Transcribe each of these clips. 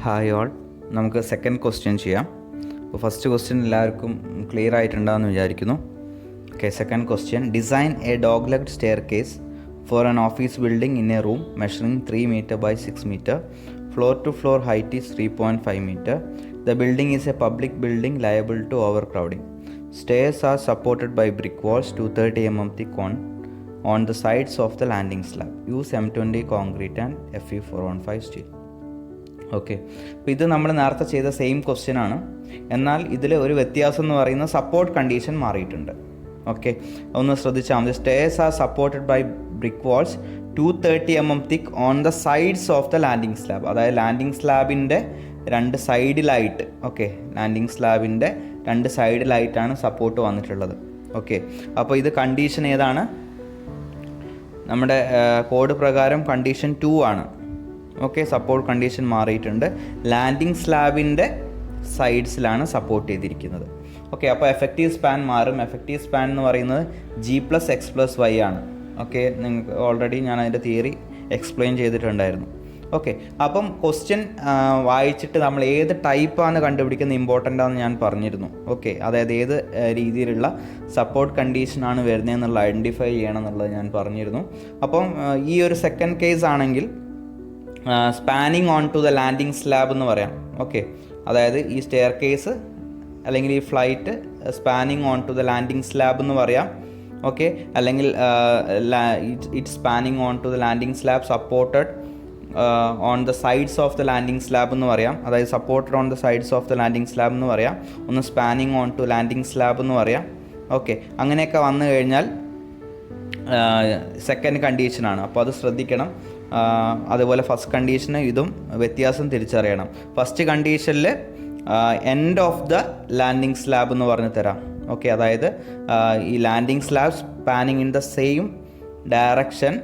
Hi all, നമുക്ക് second question ചെയ്യാം. അപ്പോൾ ഫസ്റ്റ് ക്വസ്റ്റ്യൻ എല്ലാവർക്കും ക്ലിയർ ആയിട്ടുണ്ടാകുമെന്ന് വിചാരിക്കുന്നു. Okay, second question. Design A dog legged stair case for an office building in A room measuring 3 meter by 6 meter. Floor to floor height is 3.5 meter. The building is a public building liable to overcrowding. Stairs are supported by brick walls 230 mm thick on the sides of the landing slab. Use M20 concrete and Fe 415 steel. Okay, അപ്പോൾ ഇത് നമ്മൾ നേരത്തെ ചെയ്ത same question ആണ്. എന്നാൽ ഇതിൽ ഒരു വ്യത്യാസം എന്ന് പറയുന്നത് സപ്പോർട്ട് കണ്ടീഷൻ മാറിയിട്ടുണ്ട്. ഓക്കെ, ഒന്ന് ശ്രദ്ധിച്ചാൽ മതി. Stairs are supported by brick walls 230 mm thick on the sides of the landing slab. അതായത് ലാൻഡിംഗ് സ്ലാബിൻ്റെ രണ്ട് സൈഡിലായിട്ട്, ഓക്കെ, ലാൻഡിംഗ് സ്ലാബിൻ്റെ രണ്ട് സൈഡിലായിട്ടാണ് സപ്പോർട്ട് വന്നിട്ടുള്ളത്. ഓക്കെ, അപ്പോൾ ഇത് കണ്ടീഷൻ ഏതാണ്? നമ്മുടെ കോഡ് പ്രകാരം കണ്ടീഷൻ 2 ആണ്. ഓക്കെ, സപ്പോർട്ട് കണ്ടീഷൻ മാറിയിട്ടുണ്ട്. ലാൻഡിംഗ് സ്ലാബിൻ്റെ സൈഡ്സിലാണ് സപ്പോർട്ട് ചെയ്തിരിക്കുന്നത്. ഓക്കെ, അപ്പോൾ എഫക്റ്റീവ് സ്പാൻ മാറും. എഫക്റ്റീവ് സ്പാൻ എന്ന് പറയുന്നത് G+X+Y ആണ്. ഓക്കെ, നിങ്ങൾക്ക് ഓൾറെഡി ഞാൻ അതിൻ്റെ തിയറി എക്സ്പ്ലെയിൻ ചെയ്തിട്ടുണ്ടായിരുന്നു. ഓക്കെ, അപ്പം ക്വസ്റ്റ്യൻ വായിച്ചിട്ട് നമ്മൾ ഏത് ടൈപ്പാണ് കണ്ടുപിടിക്കുന്നത് ഇമ്പോർട്ടൻ്റ് ആണെന്ന് ഞാൻ പറഞ്ഞിരുന്നു. ഓക്കെ, അതായത് ഏത് രീതിയിലുള്ള സപ്പോർട്ട് കണ്ടീഷനാണ് വരുന്നതെന്നുള്ള ഐഡൻറ്റിഫൈ ചെയ്യണം എന്നുള്ളത് ഞാൻ പറഞ്ഞിരുന്നു. അപ്പം ഈ ഒരു സെക്കൻഡ് കേസ് ആണെങ്കിൽ spanning on to the landing slab എന്ന് പറയാം. ഓക്കെ, അതായത് ഈ സ്റ്റെയർ കേസ് അല്ലെങ്കിൽ ഈ flight spanning on to the landing slab എന്ന് പറയാം. ഓക്കെ, അല്ലെങ്കിൽ it spanning on to the landing slab supported on the sides of the landing slab എന്ന് പറയാം. അതായത് supported on the sides of the landing slab എന്ന് പറയാം. ഒന്ന് spanning on to landing slab എന്ന് പറയാം. ഓക്കെ, അങ്ങനെയൊക്കെ വന്നു കഴിഞ്ഞാൽ സെക്കൻഡ് കണ്ടീഷനാണ്. അപ്പോൾ അത് ശ്രദ്ധിക്കണം. അതുപോലെ ഫസ്റ്റ് കണ്ടീഷന് ഇതും വ്യത്യാസം തിരിച്ചറിയണം. ഫസ്റ്റ് കണ്ടീഷനിൽ end of the landing slab എന്ന് പറഞ്ഞ് തരാം. ഓക്കെ, അതായത് ഈ landing slab spanning in the same direction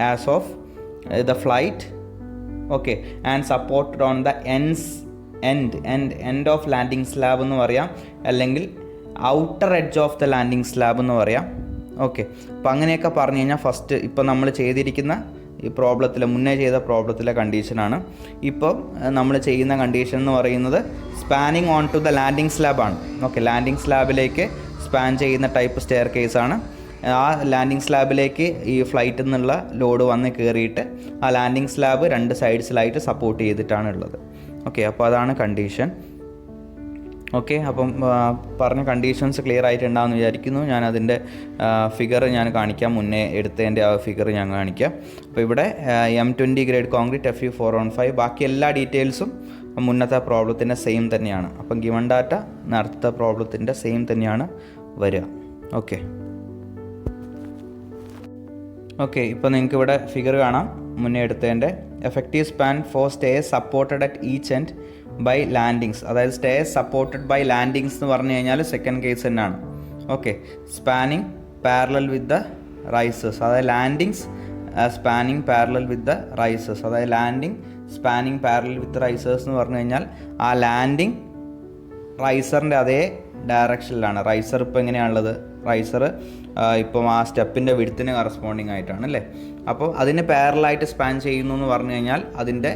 as of the flight. Okay, and supported on the end of landing slab എന്ന് പറയാം, അല്ലെങ്കിൽ outer edge of the landing slab എന്ന് പറയാം. ഓക്കെ, അപ്പോൾ അങ്ങനെയൊക്കെ പറഞ്ഞു കഴിഞ്ഞാൽ ഫസ്റ്റ് ഇപ്പോൾ നമ്മൾ ചെയ്തിരിക്കുന്ന ഈ പ്രോബ്ലത്തിൽ മുന്നേ ചെയ്ത പ്രോബ്ലത്തിലെ കണ്ടീഷനാണ്. ഇപ്പം നമ്മൾ ചെയ്യുന്ന കണ്ടീഷൻ എന്ന് പറയുന്നത് spanning on to the landing സ്ലാബാണ്. ഓക്കെ, ലാൻഡിംഗ് സ്ലാബിലേക്ക് സ്പാൻ ചെയ്യുന്ന ടൈപ്പ് സ്റ്റെയർ കേസാണ്. ആ ലാൻഡിംഗ് സ്ലാബിലേക്ക് ഈ ഫ്ലൈറ്റിൽ നിന്നുള്ള ലോഡ് വന്ന് കയറിയിട്ട് ആ ലാൻഡിംഗ് സ്ലാബ് രണ്ട് സൈഡ്സിലായിട്ട് സപ്പോർട്ട് ചെയ്തിട്ടാണ് ഉള്ളത്. ഓക്കെ, അപ്പോൾ അതാണ് കണ്ടീഷൻ. ഓക്കെ, അപ്പം പറഞ്ഞ കണ്ടീഷൻസ് ക്ലിയർ ആയിട്ടുണ്ടാകുമെന്ന് വിചാരിക്കുന്നു. ഞാൻ അതിൻ്റെ ഫിഗർ ഞാൻ കാണിക്കാം. മുന്നേ എടുത്തതിൻ്റെ ആ ഫിഗർ ഞാൻ കാണിക്കാം. അപ്പോൾ ഇവിടെ M20 ഗ്രേഡ് കോൺക്രീറ്റ് Fe 415. ബാക്കി എല്ലാ ഡീറ്റെയിൽസും മുന്നത്തെ പ്രോബ്ലത്തിൻ്റെ സെയിം തന്നെയാണ്. അപ്പം ഗിവൺ ഡാറ്റ നേരത്തെ പ്രോബ്ലത്തിൻ്റെ സെയിം തന്നെയാണ് വരിക. ഓക്കെ, ഇപ്പോൾ നിങ്ങൾക്ക് ഇവിടെ ഫിഗർ കാണാം മുന്നേ എടുത്തതിൻ്റെ. Effective span for stairs supported at each end by landings. അതായത് സ്റ്റേസ് സപ്പോർട്ടഡ് ബൈ ലാൻഡിങ്സ് എന്ന് പറഞ്ഞു കഴിഞ്ഞാൽ സെക്കൻഡ് കേസ് തന്നെയാണ്. Okay, spanning parallel with the risers. അതായത് landings spanning parallel with the risers. അതായത് landing spanning parallel with risers എന്ന് പറഞ്ഞു കഴിഞ്ഞാൽ ആ ലാൻഡിങ് റൈസറിൻ്റെ അതേ ഡയറക്ഷനിലാണ്. റൈസർ ഇപ്പോൾ എങ്ങനെയാണുള്ളത്? റൈസർ ഇപ്പം ആ സ്റ്റെപ്പിൻ്റെ വിഡ്ത്തിന് കറസ്പോണ്ടിങ് ആയിട്ടാണ് അല്ലേ. അപ്പോൾ അതിന് പാരലായിട്ട് സ്പാൻ ചെയ്യുന്നു എന്ന് പറഞ്ഞു കഴിഞ്ഞാൽ അതിൻ്റെ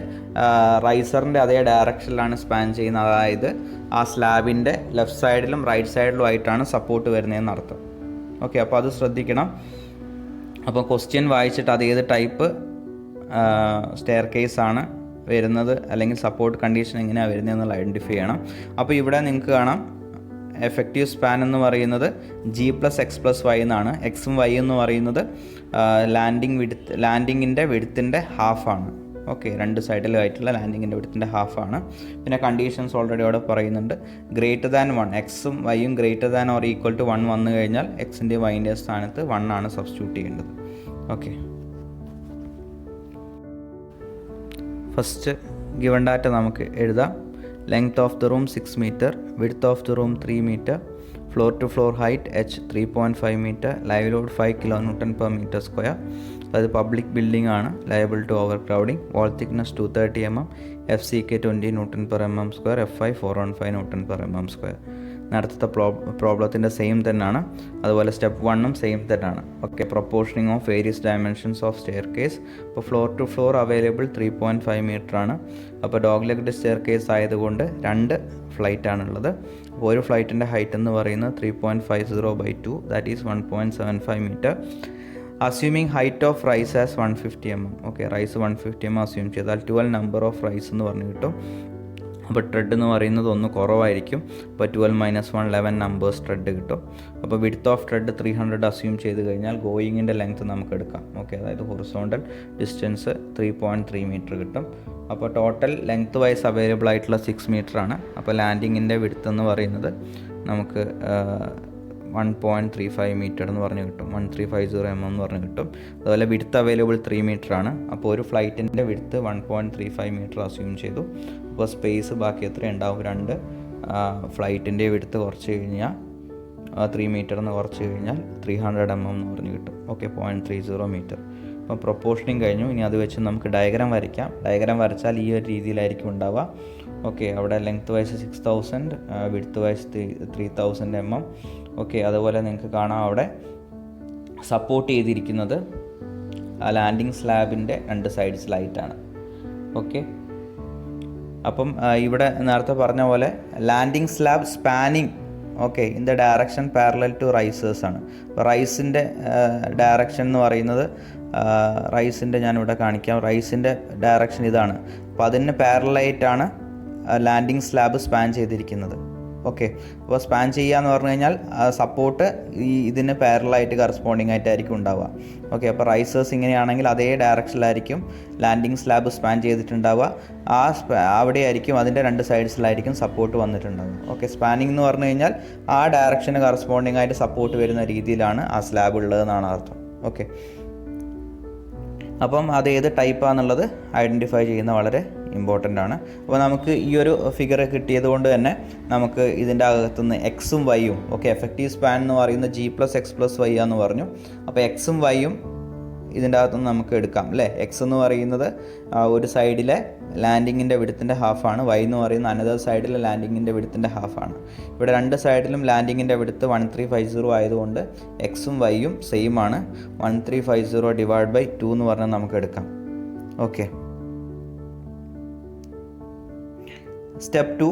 റൈസറിൻ്റെ അതേ ഡയറക്ഷനിലാണ് സ്പാൻ ചെയ്യുന്നത്. അതായത് ആ സ്ലാബിൻ്റെ ലെഫ്റ്റ് സൈഡിലും റൈറ്റ് സൈഡിലും ആയിട്ടാണ് സപ്പോർട്ട് വരുന്നതെന്ന് അർത്ഥം. ഓക്കെ, അപ്പോൾ അത് ശ്രദ്ധിക്കണം. അപ്പോൾ ക്വസ്റ്റ്യൻ വായിച്ചിട്ട് അത് ഏത് ടൈപ്പ് സ്റ്റെയർ കേസാണ് വരുന്നത് അല്ലെങ്കിൽ സപ്പോർട്ട് കണ്ടീഷൻ എങ്ങനെയാണ് വരുന്നതെന്നുള്ള ഐഡൻറ്റിഫൈ ചെയ്യണം. അപ്പോൾ ഇവിടെ നിങ്ങൾക്ക് കാണാം എഫക്റ്റീവ് സ്പാൻ എന്ന് പറയുന്നത് G+X+Y എന്നാണ്. എക്സും വൈ എന്ന് പറയുന്നത് ലാൻഡിങ്ങിൻ്റെ വിഡ്ത്തിൻ്റെ ഹാഫാണ്. ഓക്കെ, രണ്ട് സൈഡിലായിട്ടുള്ള ലാൻഡിങ്ങിൻ്റെ വിഡ്ത്തിൻ്റെ ഹാഫാണ്. പിന്നെ കണ്ടീഷൻസ് ഓൾറെഡി അവിടെ പറയുന്നുണ്ട്. ഗ്രേറ്റർ ദാൻ 1, എക്സും വൈയും greater than or equal to 1 വന്നു കഴിഞ്ഞാൽ എക്സിൻ്റെ വൈൻ്റെ സ്ഥാനത്ത് 1 ആണ് സബ്സ്റ്റിറ്റ്യൂട്ട് ചെയ്യേണ്ടത്. ഓക്കെ, ഫസ്റ്റ് ഗിവൺ ഡാറ്റ നമുക്ക് എഴുതാം. Length of the room 6 meter, width of the room 3 meter, floor to floor height H 3.5 meter, live load 5 kN per meter square. അതായത് public building ആണ്, liable to overcrowding. Wall thickness 230 mm, FCK 20 N per mm square, FI 415 N per mm square. നേരത്തെ പ്രോബ്ലത്തിൻ്റെ same തന്നെയാണ്. അതുപോലെ step 1 same തന്നെയാണ്. Okay, proportioning of various dimensions of staircase. ഇപ്പോൾ floor to floor available 3.5 metre ആണ്. അപ്പോൾ dog legged stair case ആയതുകൊണ്ട് 2 flight ആണുള്ളത്. അപ്പോൾ ഒരു ഫ്ലൈറ്റിൻ്റെ ഹൈറ്റ് എന്ന് പറയുന്നത് 3.50/2, that is 1.75 metre. Assuming height of rise as 150 mm. Okay, rise 150 mm assume ചെയ്താൽ 12 നമ്പർ ഓഫ് റൈസ് എന്ന് പറഞ്ഞു കിട്ടും. അപ്പോൾ ട്രെഡ് എന്ന് പറയുന്നത് ഒന്ന് കുറവായിരിക്കും. അപ്പോൾ 12 - 1 11 നമ്പേഴ്സ് ട്രെഡ് കിട്ടും. അപ്പോൾ വിഡ്ത്ത് ഓഫ് ട്രെഡ് 300 അസ്യൂം ചെയ്ത് കഴിഞ്ഞാൽ ഗോയിങ്ങിൻ്റെ ലെങ്ത്ത് നമുക്ക് എടുക്കാം. ഓക്കെ, അതായത് ഹൊറിസോണ്ടൽ ഡിസ്റ്റൻസ് 3.3 മീറ്റർ കിട്ടും. അപ്പോൾ ടോട്ടൽ ലെങ്ത്ത് വൈസ് അവൈലബിൾ ആയിട്ടുള്ള 6 മീറ്റർ ആണ്. അപ്പോൾ ലാൻഡിങ്ങിൻ്റെ വിഡ്ത്ത് എന്ന് പറയുന്നത് നമുക്ക് 1.35 മീറ്റർ എന്ന് പറഞ്ഞ് കിട്ടും. 1350 mm എന്ന് പറഞ്ഞ് കിട്ടും. അതുപോലെ വിഡ്ത്ത് അവൈലബിൾ 3 മീറ്റർ ആണ്. അപ്പോൾ ഒരു ഫ്ലൈറ്റിൻ്റെ വിഡ്ത്ത് 1.35 മീറ്റർ അസ്യൂം ചെയ്തു. അപ്പോൾ സ്പേസ് ബാക്കി എത്ര ഉണ്ടാവും? 2 ഫ്ലൈറ്റിൻ്റെ വിഡ്ത്ത് കുറച്ച് കഴിഞ്ഞാൽ 3 മീറ്റർ എന്ന് കുറച്ച് കഴിഞ്ഞാൽ 300 mm എന്ന് പറഞ്ഞ് കിട്ടും. Okay, 0.30 metre. അപ്പം പ്രൊപ്പോർഷനിങ് കഴിഞ്ഞു. ഇനി അത് വെച്ച് നമുക്ക് ഡയഗ്രാം വരയ്ക്കാം. ഡയഗ്രാം വരച്ചാൽ ഈ ഒരു രീതിയിലായിരിക്കും ഉണ്ടാവുക. ഓക്കെ, അവിടെ lengthwise 6000, widthwise 3000 mm. Okay, അതുപോലെ നിങ്ങൾക്ക് കാണാം അവിടെ സപ്പോർട്ട് ചെയ്തിരിക്കുന്നത് ആ ലാൻഡിങ് സ്ലാബിൻ്റെ 2 സൈഡ്സിലായിട്ടാണ്. ഓക്കെ, അപ്പം ഇവിടെ നേരത്തെ പറഞ്ഞ പോലെ landing slab spanning okay in the direction parallel to risers ആണ്. അപ്പോൾ റൈസിൻ്റെ ഡയറക്ഷൻ എന്ന് പറയുന്നത് റൈസിൻ്റെ ഞാനിവിടെ കാണിക്കാം. റൈസിൻ്റെ ഡയറക്ഷൻ ഇതാണ്. അപ്പോൾ അതിന് പാരലായിട്ടാണ് ലാൻഡിങ് സ്ലാബ് സ്പാൻ ചെയ്തിരിക്കുന്നത്. ഓക്കെ, അപ്പോൾ സ്പാൻ ചെയ്യുക എന്ന് പറഞ്ഞു കഴിഞ്ഞാൽ സപ്പോർട്ട് ഇതിന് പാരലായിട്ട് കറസ്പോണ്ടിങ് ആയിട്ടായിരിക്കും ഉണ്ടാവുക. ഓക്കെ, അപ്പോൾ റൈസേഴ്സ് ഇങ്ങനെയാണെങ്കിൽ അതേ ഡയറക്ഷനിലായിരിക്കും ലാൻഡിങ് സ്ലാബ് സ്പാൻ ചെയ്തിട്ടുണ്ടാവുക. അവിടെയായിരിക്കും അതിൻ്റെ 2 സൈഡ്സിലായിരിക്കും സപ്പോർട്ട് വന്നിട്ടുണ്ടാവുക. ഓക്കെ, സ്പാനിങ് എന്ന് പറഞ്ഞു കഴിഞ്ഞാൽ ആ ഡയറക്ഷന് കറസ്പോണ്ടിങ് ആയിട്ട് സപ്പോർട്ട് വരുന്ന രീതിയിലാണ് ആ സ്ലാബ് ഉള്ളതെന്നാണ് അർത്ഥം. ഓക്കെ, അപ്പം അത് ഏത് ടൈപ്പാണെന്നുള്ളത് ഐഡൻറ്റിഫൈ ചെയ്യുന്ന വളരെ ഇമ്പോർട്ടൻ്റ് ആണ്. അപ്പോൾ നമുക്ക് ഈ ഒരു ഫിഗർ കിട്ടിയത് കൊണ്ട് തന്നെ നമുക്ക് ഇതിൻ്റെ അകത്തുനിന്ന് എക്സും വൈയും ഓക്കെ എഫക്റ്റീവ് സ്പാൻ എന്ന് പറയുന്നത് G+X+Y എന്ന് പറഞ്ഞു. അപ്പോൾ എക്സും വൈയും ഇതിൻ്റെ അകത്തുനിന്ന് നമുക്ക് എടുക്കാം അല്ലേ. എക്സ് എന്ന് പറയുന്നത് ഒരു സൈഡിലെ ലാൻഡിങ്ങിൻ്റെ വിഡ്ത്തിൻ്റെ ഹാഫാണ്. വൈ എന്ന് പറയുന്ന അനദർ സൈഡിലെ ലാൻഡിങ്ങിൻ്റെ വിഡ്ത്തിൻ്റെ ഹാഫാണ്. ഇവിടെ 2 സൈഡിലും ലാൻഡിങ്ങിൻ്റെ വിഡ്ത്ത് 1350 ആയതുകൊണ്ട് എക്സും വൈയും സെയിം ആണ്. 1350 / 2 എന്ന് പറഞ്ഞാൽ നമുക്ക് എടുക്കാം. Okay, step 2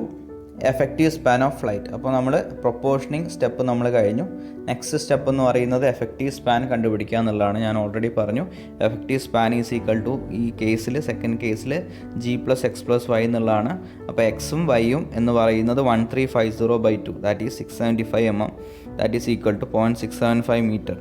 effective span of flight. അപ്പോൾ നമ്മൾ പ്രൊപ്പോർഷനിങ് സ്റ്റെപ്പ് നമ്മൾ കഴിഞ്ഞു. നെക്സ്റ്റ് സ്റ്റെപ്പ് എന്ന് പറയുന്നത് എഫക്റ്റീവ് സ്പാൻ കണ്ടുപിടിക്കുക എന്നുള്ളതാണ്. ഞാൻ ഓൾറെഡി പറഞ്ഞു effective span is equal to ഈ കേസിൽ സെക്കൻഡ് കേസിൽ G+X+Y എന്നുള്ളതാണ്. അപ്പോൾ എക്സും വൈയും എന്ന് പറയുന്നത് 1350/2 that is 675 mm that is equal to 0.675 metre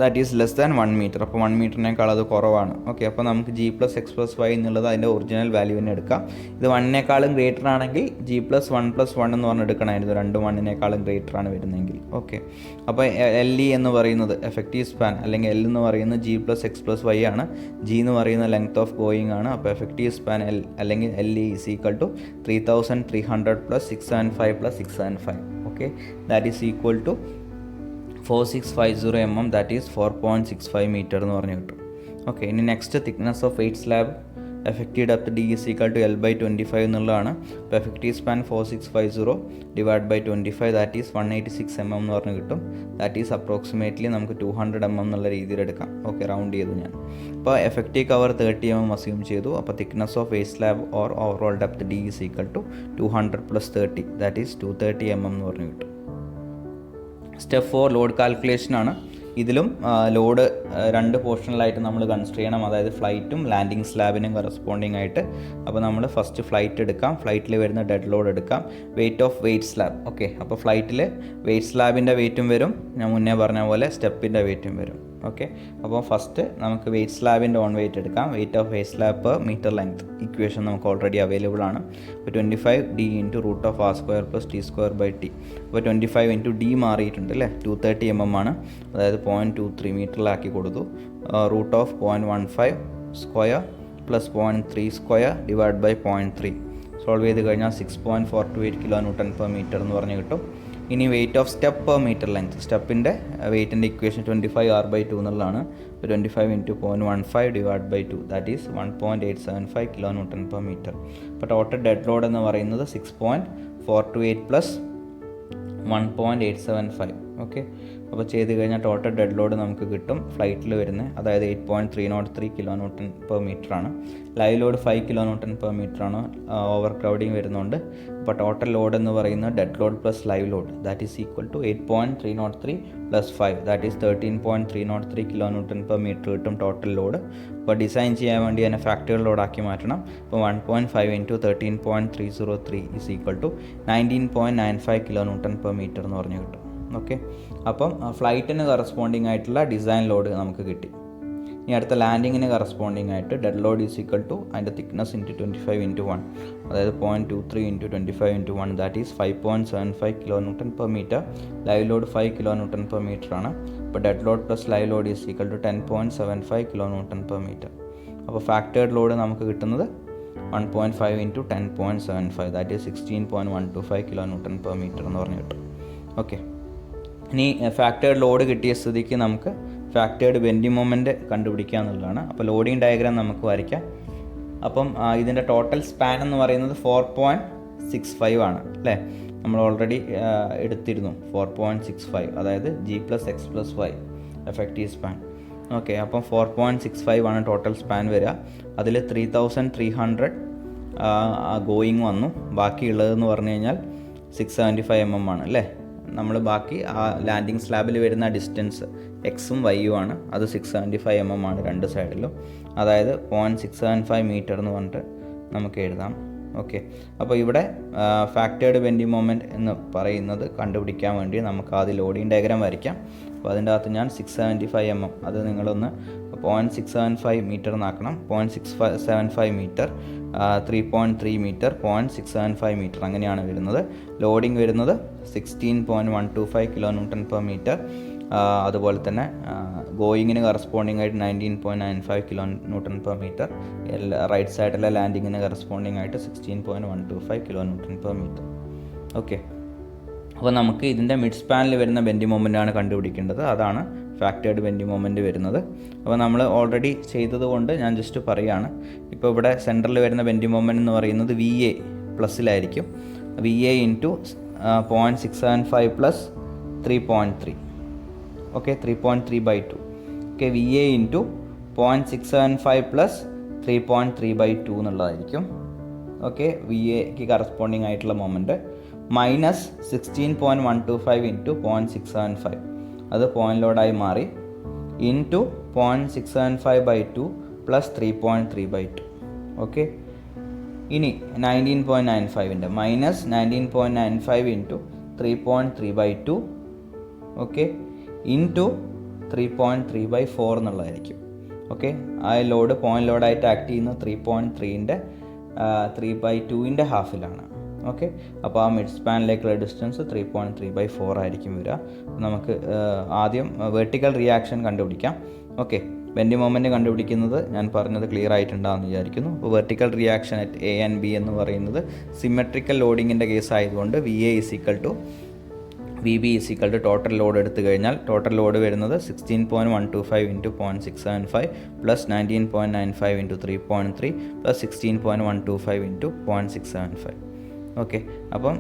that is less than 1 metre. അപ്പോൾ 1 മീറ്ററിനേക്കാൾ അത് കുറവാണ്. ഓക്കെ, അപ്പോൾ നമുക്ക് G+X+Y എന്നുള്ളത് അതിൻ്റെ ഒറിജിനൽ വാല്യൂവിനെ എടുക്കാം. ഇത് 1നേക്കാളും ഗ്രേറ്റർ ആണെങ്കിൽ G+1+1 എന്ന് പറഞ്ഞ് എടുക്കണമായിരുന്നു. 2 1നേക്കാളും ഗ്രേറ്റർ ആണ് വരുന്നതെങ്കിൽ. ഓക്കെ, അപ്പോൾ LE എന്ന് പറയുന്നത് എഫക്റ്റീവ് സ്പാൻ അല്ലെങ്കിൽ L എന്ന് പറയുന്നത് G+X+Y ആണ്. G എന്ന് പറയുന്ന ലെങ്ത് ഓഫ് ഗോയിങ് ആണ്. അപ്പോൾ എഫക്റ്റീവ് സ്പാൻ L അല്ലെങ്കിൽ LE is equal to 3300 + 675 + 675. Okay, that is equal to 4650 mm that is 4.65 metre എന്ന് പറഞ്ഞു കിട്ടും. ഓക്കെ, ഇനി next thickness of 8 slab effective depth D is equal to L/25 എന്നുള്ളതാണ്. അപ്പോൾ effective span 4650 / 25 that is 186 mm എന്ന് പറഞ്ഞു കിട്ടും. ദാറ്റ് ഈസ് അപ്രോക്സിമേറ്റ്ലി നമുക്ക് 200 mm എന്നുള്ള രീതിയിൽ എടുക്കാം. ഓക്കെ, റൗണ്ട് ചെയ്തു ഞാൻ. അപ്പോൾ എഫക്റ്റീവ് കവർ 30 mm അസ്യൂം ചെയ്തു. അപ്പോൾ thickness of 8 slab or overall depth D is equal to 200 + 30 that is 230 mm എന്ന് പറഞ്ഞു കിട്ടും. സ്റ്റെപ്പ് 4 ലോഡ് കാൽക്കുലേഷൻ ആണ്. ഇതിലും ലോഡ് 2 പോർഷനിലായിട്ട് നമ്മൾ കൺസിഡർ ചെയ്യണം. അതായത് ഫ്ലൈറ്റും ലാൻഡിങ് സ്ലാബിനും കറസ്പോണ്ടിങ് ആയിട്ട്. അപ്പോൾ നമ്മൾ ഫസ്റ്റ് ഫ്ലൈറ്റ് എടുക്കാം. ഫ്ലൈറ്റിൽ വരുന്ന ഡെഡ് ലോഡ് എടുക്കാം. Weight of weight slab. Okay, അപ്പോൾ ഫ്ലൈറ്റിൽ വെയിറ്റ് സ്ലാബിൻ്റെ വെയിറ്റും വരും. ഞാൻ മുന്നേ പറഞ്ഞ പോലെ സ്റ്റെപ്പിൻ്റെ വെയിറ്റും വരും. ഓക്കെ, അപ്പോൾ ഫസ്റ്റ് നമുക്ക് വെയിറ്റ് സ്ലാബിൻ്റെ ഓൺ വെയിറ്റ് എടുക്കാം. Weight of weight slab per metre length equation നമുക്ക് ഓൾറെഡി അവൈലബിൾ ആണ്. അപ്പോൾ 25D × √R² + T²/T. അപ്പോൾ 25 × D മാറിയിട്ടുണ്ട് അല്ലേ. 230 mm ആണ്. അതായത് 0.23 മീറ്ററിലാക്കി കൊടുത്തു. √0.15² + 0.32 / 0.3 സോൾവ് ചെയ്ത് കഴിഞ്ഞാൽ 6.428 kN/m എന്ന് പറഞ്ഞ് കിട്ടും. ഇനി weight of step per metre length. സ്റ്റെപ്പിൻ്റെ വെയിറ്റിൻ്റെ ഇക്വേഷൻ 25R/2 എന്നുള്ളതാണ്. 25 × 0.15 / 2 ദാറ്റ് ഈസ് 1.875 kN/m. അപ്പോൾ ടോട്ടൽ ഡെഡ് ലോഡ് എന്ന് പറയുന്നത് 6.428 + 1.875. ഓക്കെ, അപ്പോൾ ചെയ്ത് കഴിഞ്ഞാൽ ടോട്ടൽ ഡെഡ് ലോഡ് നമുക്ക് കിട്ടും ഫ്ലൈറ്റിൽ വരുന്നത്, അതായത് 8.303 kN/m ആണ്. ലൈവ് ലോഡ് 5 kN/m ആണ്. ഓവർ ക്രൗഡിങ് വരുന്നുണ്ട്. അപ്പോൾ ടോട്ടൽ ലോഡ് എന്ന് പറയുന്നത് dead load plus live load that is equal to 8.303 plus 5 that is 13.303 kN/m കിട്ടും ടോട്ടൽ ലോഡ്. അപ്പോൾ ഡിസൈൻ ചെയ്യാൻ വേണ്ടി അതിനെ ഫാക്ടറി ലോഡാക്കി മാറ്റണം. അപ്പോൾ 1.5 × 13.303 ഈസ് ഈക്വൽ ടു 19.95 kN/m എന്ന് പറഞ്ഞു കിട്ടും. ഓക്കെ, അപ്പം ഫ്ലൈറ്റിന് കറസ്പോണ്ടിങ് ആയിട്ടുള്ള ഡിസൈൻ ലോഡ് നമുക്ക് കിട്ടി. ഇനി അടുത്ത ലാൻഡിങ്ങിന് കറസ്പോണ്ടിങ് ആയിട്ട് dead load is equal to അതിൻ്റെ തിക്നെസ് ഇൻറ്റു 25/1, അതായത് 0.23 × 25/1 that is 5.75 kN/m. Live load 5 kN/m ആണ്. അപ്പോൾ dead load plus live load is equal to 10.75 kN/m. അപ്പോൾ ഫാക്ടേർഡ് ലോഡ് നമുക്ക് കിട്ടുന്നത് 1.5 × 10.75 ദാറ്റ് ഈസ് 16.125 kN/m എന്ന് പറഞ്ഞു കിട്ടും. ഓക്കെ, ഇനി ഫാക്ടേർഡ് ലോഡ് കിട്ടിയ സ്ഥിതിക്ക് നമുക്ക് ഫാക്ടേർഡ് ബെൻഡിങ് മൊമെൻറ്റ് കണ്ടുപിടിക്കുക എന്നുള്ളതാണ്. അപ്പോൾ ലോഡിങ് ഡയഗ്രാം നമുക്ക് വരയ്ക്കാം. അപ്പം ഇതിൻ്റെ ടോട്ടൽ സ്പാൻ എന്ന് പറയുന്നത് 4.65 ആണ് അല്ലേ. നമ്മൾ ഓൾറെഡി എടുത്തിരുന്നു 4.65, അതായത് G+X+Y എഫക്റ്റീവ് സ്പാൻ. ഓക്കെ, അപ്പം 4.65 ആണ് ടോട്ടൽ സ്പാൻ വരിക. അതിൽ 3300 ഗോയിങ് വന്നു. ബാക്കിയുള്ളതെന്ന് പറഞ്ഞു കഴിഞ്ഞാൽ 675 mm ആണ് അല്ലേ. നമ്മൾ ബാക്കി ആ ലാൻഡിങ് സ്ലാബിൽ വരുന്ന ഡിസ്റ്റൻസ് എക്സും വൈയും ആണ്. അത് 675 mm ആണ് രണ്ട് സൈഡിലും, അതായത് 0.675 മീറ്റർ എന്ന് പറഞ്ഞിട്ട് നമുക്ക് എഴുതാം. ഓക്കെ, അപ്പോൾ ഇവിടെ ഫാക്ടേർഡ് ബെൻഡിങ് മൊമെൻറ്റ് എന്ന് പറയുന്നത് കണ്ടുപിടിക്കാൻ വേണ്ടി നമുക്ക് ആദ്യം ലോഡിങ് ഡയഗ്രാം വരയ്ക്കാം. അപ്പോൾ അതിൻ്റെ അകത്ത് ഞാൻ 675 mm, അത് നിങ്ങളൊന്ന് 0.675 മീറ്റർ എന്നാക്കണം. 0.675 മീറ്റർ, 3.3 മീറ്റർ, 0.675 മീറ്റർ, അങ്ങനെയാണ് വരുന്നത്. ലോഡിങ് വരുന്നത് 16.125 kN/m. അതുപോലെ തന്നെ ഗോയിങ്ങിന് കറസ്പോണ്ടിങ് ആയിട്ട് 19.95 kN/m. റൈറ്റ് സൈഡിലെ ലാൻഡിങ്ങിന് കറസ്പോണ്ടിങ് ആയിട്ട് 16.125 kN/m. ഓക്കെ, അപ്പോൾ നമുക്ക് ഇതിൻ്റെ മിഡ് സ്പാനിൽ വരുന്ന ബെൻഡിങ് മൊമെൻ്റാണ് കണ്ടുപിടിക്കേണ്ടത്. അതാണ് ഫാക്ടേർഡ് ബെൻഡിങ് മൊമെൻറ്റ് വരുന്നത്. അപ്പോൾ നമ്മൾ ഓൾറെഡി ചെയ്തതുകൊണ്ട് ഞാൻ ജസ്റ്റ് പറയുകയാണ്. ഇപ്പോൾ ഇവിടെ സെൻറ്ററിൽ വരുന്ന ബെൻഡിങ് മൊമെൻറ്റ് എന്ന് പറയുന്നത് VA പ്ലസ്സിലായിരിക്കും. VA into 0.675 plus 3.3. Okay, 3.3/2. Okay, VA into 0.675 plus 3.3/2 എന്നുള്ളതായിരിക്കും. ഓക്കെ, VAക്ക് കറസ്പോണ്ടിങ് ആയിട്ടുള്ള മൊമെൻറ്റ് മൈനസ് 16.125 ഇൻറ്റു 0.675, അത് പോയിൻ്റ് ലോഡായി മാറി, ഇൻറ്റു 0.675/2 പ്ലസ് 3.3/2. ഓക്കെ, ഇനി 19.95ൻ്റെ മൈനസ് 19.95 ഇൻറ്റു 3.3/2. ഓക്കെ, ഇൻറ്റു 3.3/4 എന്നുള്ളതായിരിക്കും. ഓക്കെ, ആ ലോഡ് പോയിൻ്റ് ലോഡായിട്ട് ആക്ട് ചെയ്യുന്ന 3.3ൻ്റെ 3/2ൻ്റെ ഹാഫിലാണ്. ഓക്കെ, അപ്പോൾ ആ മിഡ് സ്പാനിലേക്കുള്ള ഡിസ്റ്റൻസ് 3.3/4 ആയിരിക്കും വരിക. നമുക്ക് ആദ്യം വെർട്ടിക്കൽ റിയാക്ഷൻ കണ്ടുപിടിക്കാം. ഓക്കെ, ബെൻഡിങ് മൊമെൻറ്റ് കണ്ടുപിടിക്കുന്നത് ഞാൻ പറഞ്ഞത് ക്ലിയർ ആയിട്ടുണ്ടാകുമെന്ന് വിചാരിക്കുന്നു. അപ്പോൾ vertical reaction at A and B എന്ന് പറയുന്നത് സിമെട്രിക്കൽ ലോഡിങ്ങിൻ്റെ കേസ് ആയതുകൊണ്ട് VA = VB = ടോട്ടൽ ലോഡ് എടുത്തു കഴിഞ്ഞാൽ ടോട്ടൽ ലോഡ് വരുന്നത് 16.125 into 0.675 plus 19.95 into 3.3 plus 16.125 into 0.675. Okay, അപ്പം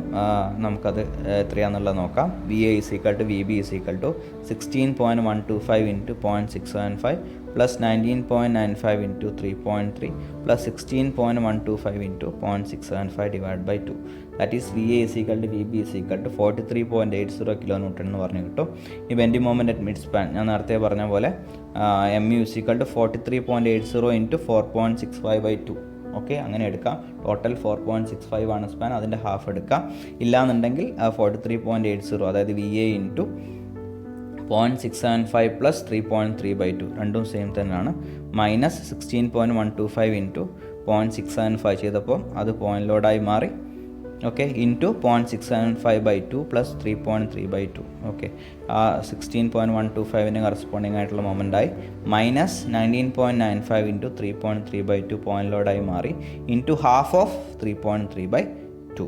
നമുക്കത് എത്രയാണെന്നുള്ളത് നോക്കാം. VA = VB = 16.125 into 0.675 plus 19.95 into 3.3 plus 16.125 into 0.675/2. That is VA = VB = 43.80 kN എന്ന് പറഞ്ഞു കിട്ടും. ഈ bending moment at mid span ഞാൻ നേരത്തെ പറഞ്ഞ പോലെ MU = 43.80 ഇൻറ്റു 4.65/2. ഓക്കെ, അങ്ങനെ എടുക്കാം. ടോട്ടൽ 4.65 ആണ് സ്പാൻ, അതിൻ്റെ ഹാഫ് എടുക്കാം. ഇല്ലാന്നുണ്ടെങ്കിൽ 43.80, അതായത് VA ഇൻറ്റു 0.675 പ്ലസ് 3.3/2, രണ്ടും സെയിം തന്നെയാണ്. മൈനസ് 16.125 ഇൻറ്റു 0.675 ചെയ്തപ്പോൾ അത് പോയിൻ്റ് ലോഡായി മാറി. Okay, into 0.675/2 plus 3.3/2. ഓക്കെ, ആ 16.125ന് കറസ്പോണ്ടിങ് ആയിട്ടുള്ള മൊമെൻ്റായി മൈനസ് 19.95 ഇൻറ്റു 3.3/2 പോയിൻ്റ് ലോഡായി മാറി, into half of 3.3/2.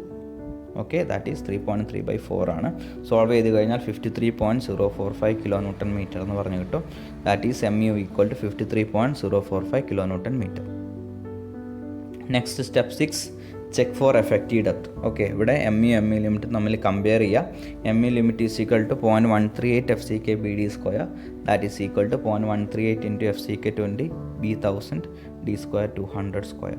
Okay, that is 3.3/4 ആണ്. സോൾവ് ചെയ്ത് കഴിഞ്ഞാൽ 53.045 kN/m എന്ന് പറഞ്ഞു കിട്ടും. That is MU = 53.045 kN/m. Next step 6, check for effective depth. Okay, ഇവിടെ എം യു ലിമിറ്റ് നമ്മൾ കമ്പയർ ചെയ്യുക. M U limit is equal to 0.138 FCK/BD², that is equal to 0.138 into FCK20 B1000 D² 200².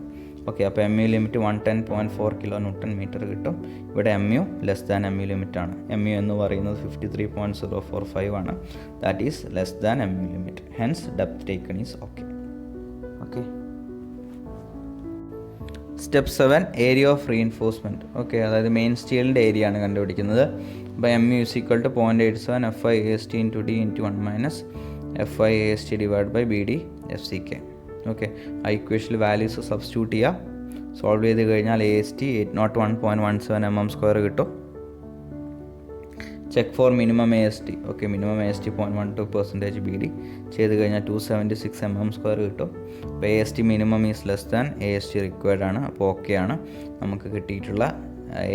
Okay, അപ്പോൾ M U limit 110.4 kN/m കിട്ടും. ഇവിടെ M U less than M U limit ആണ്. M U എന്ന് പറയുന്നത് 53.045 ആണ്. That is less than M U limit. Hence depth taken is okay. Okay, step 7 area of reinforcement. Okay, അതായത് main സ്റ്റീലിൻ്റെ area ആണ് കണ്ടുപിടിക്കുന്നത്. അപ്പോൾ M U is equal to 0.87 FI/AST into D into 1 - FI/AST divide by BD FCK. Okay, ആ ഇക്വേഷനിൽ values substitute ചെയ്യുക. Solve ചെയ്ത് കഴിഞ്ഞാൽ AST 801.17 mm² കിട്ടും. Check for minimum AST. Okay, minimum AST 0.12% BD ചെയ്ത് കഴിഞ്ഞാൽ 276 mm² കിട്ടും. അപ്പോൾ AST minimum is less than AST required ആണ്. അപ്പോൾ ഓക്കെ ആണ്, നമുക്ക് കിട്ടിയിട്ടുള്ള